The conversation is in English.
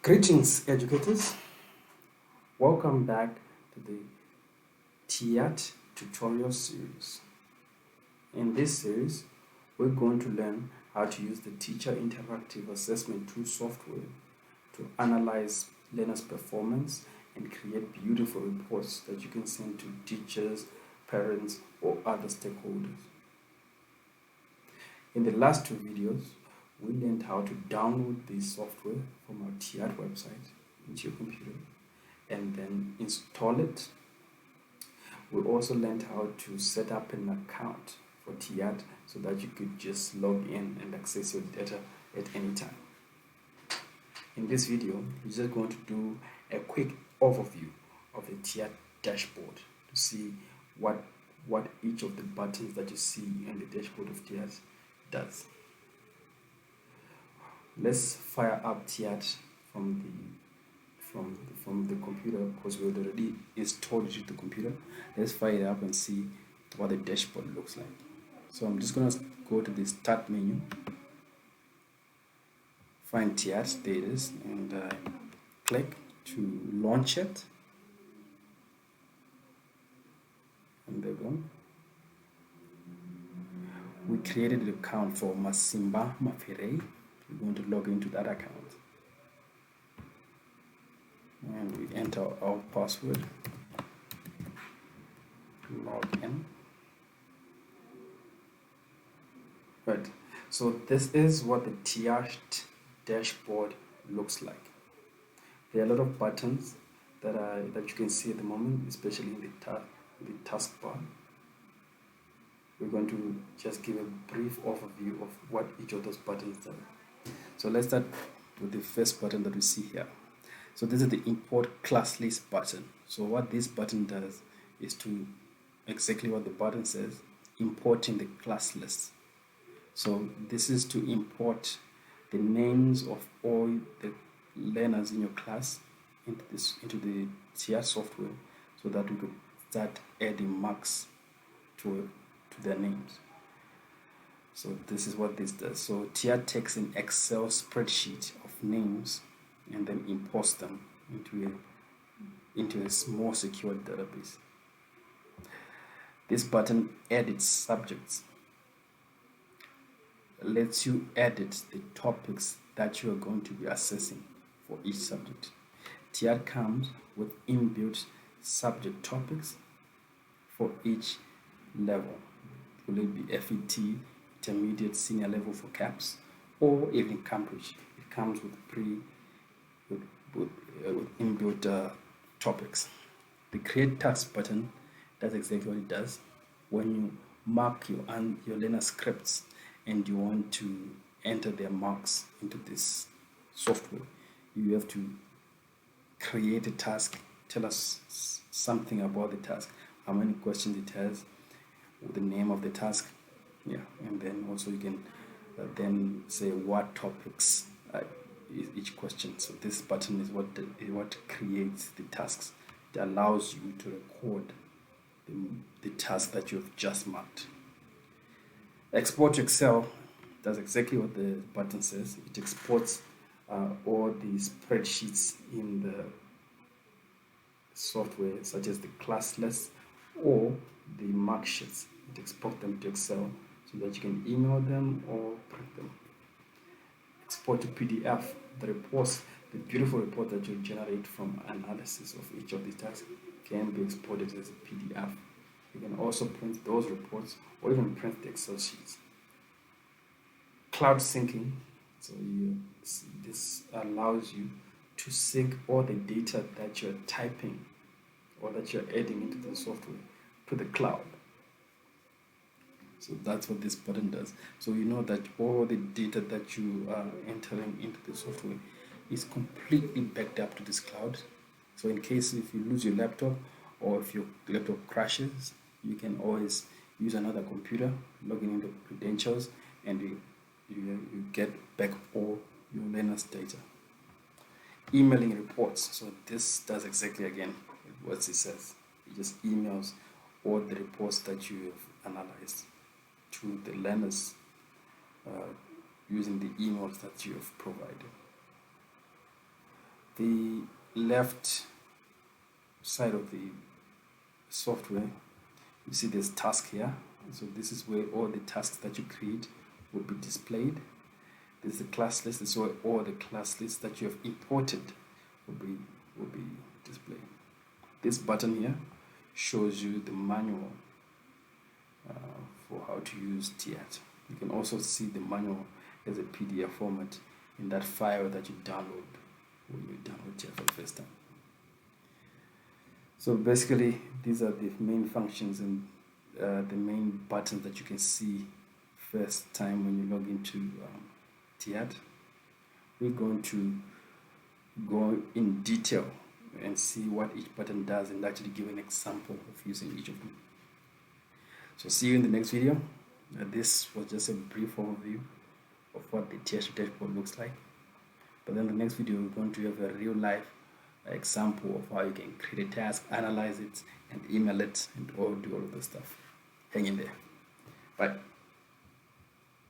Greetings, educators. Welcome back to the TIAT tutorial series. In this series, we're going to learn how to use the Teacher Interactive Assessment Tool software to analyze learners' performance and create beautiful reports that you can send to teachers, parents, or other stakeholders. In the last two videos, we learned how to download this software from our TIAT website into your computer and then install it. We also learned how to set up an account for TIAT so that you could just log in and access your data at any time. In this video, we're just going to do a quick overview of the TIAT dashboard to see what each of the buttons that you see in the dashboard of TIAT does. Let's fire up TIAT from the computer because we already installed it to the computer. Let's fire it up and see what the dashboard looks like. So I'm just gonna go to the start menu, find TIAT, there it is, and click to launch it. And there we go. We created an account for Masimba Mafere. We're going to log into that account. And we enter our password, log in. Right, so this is what the TIAT dashboard looks like. There are a lot of buttons that you can see at the moment, especially in the taskbar. We're going to just give a brief overview of what each of those buttons do. So let's start with the first button that we see here. So this is the import class list button. So what this button does is to exactly what the button says, importing the class list. So this is to import the names of all the learners in your class into the TIAT software so that we could start adding marks to their names. So this is what this does. So TIAT takes an Excel spreadsheet of names and then imports them into a more secure database. This button edits subjects, lets you edit the topics that you are going to be assessing for each subject. TIAT comes with inbuilt subject topics for each level. Will it be FET, intermediate, senior level for CAPS, or even Cambridge? It comes with inbuilt topics. The create task button does exactly what it does. When you mark your learner scripts and you want to enter their marks into this software, you have to create a task, tell us something about the task, how many questions it has, the name of the task, and then also you can then say what topics is each question. So this button is what creates the tasks. It allows you to record the task that you've just marked. Export to Excel does exactly what the button says. It exports all the spreadsheets in the software, such as the class list or the mark sheets. It exports them to Excel so that you can email them or print them. Export to PDF, the reports, the beautiful report that you generate from analysis of each of the tasks can be exported as a PDF. You can also print those reports or even print the Excel sheets. Cloud syncing, so this allows you to sync all the data that you're typing or that you're adding into the software to the cloud. So that's what this button does. So you know that all the data that you are entering into the software is completely backed up to this cloud. So in case if you lose your laptop or if your laptop crashes, you can always use another computer, log in into credentials, and you get back all your learners' data. Emailing reports. So this does exactly again what it says. It just emails all the reports that you have analyzed to the learners using the emails that you have provided. the left side of the software, you see there's task here. So this is where all the tasks that you create will be displayed. There's the class list. This is where all the class lists that you have imported will be displayed. This button here shows you the manual for how to use TIAT. You can also see the manual as a PDF format in that file that you download when you download TIAT for the first time. So basically, these are the main functions and the main buttons that you can see first time when you log into TIAT. We're going to go in detail and see what each button does and actually give an example of using each of them. So see you in the next video. This was just a brief overview of what the TIAT dashboard looks like. But then the next video we're going to have a real life example of how you can create a task, analyze it, and email it, and do all of the stuff. Hang in there. Bye.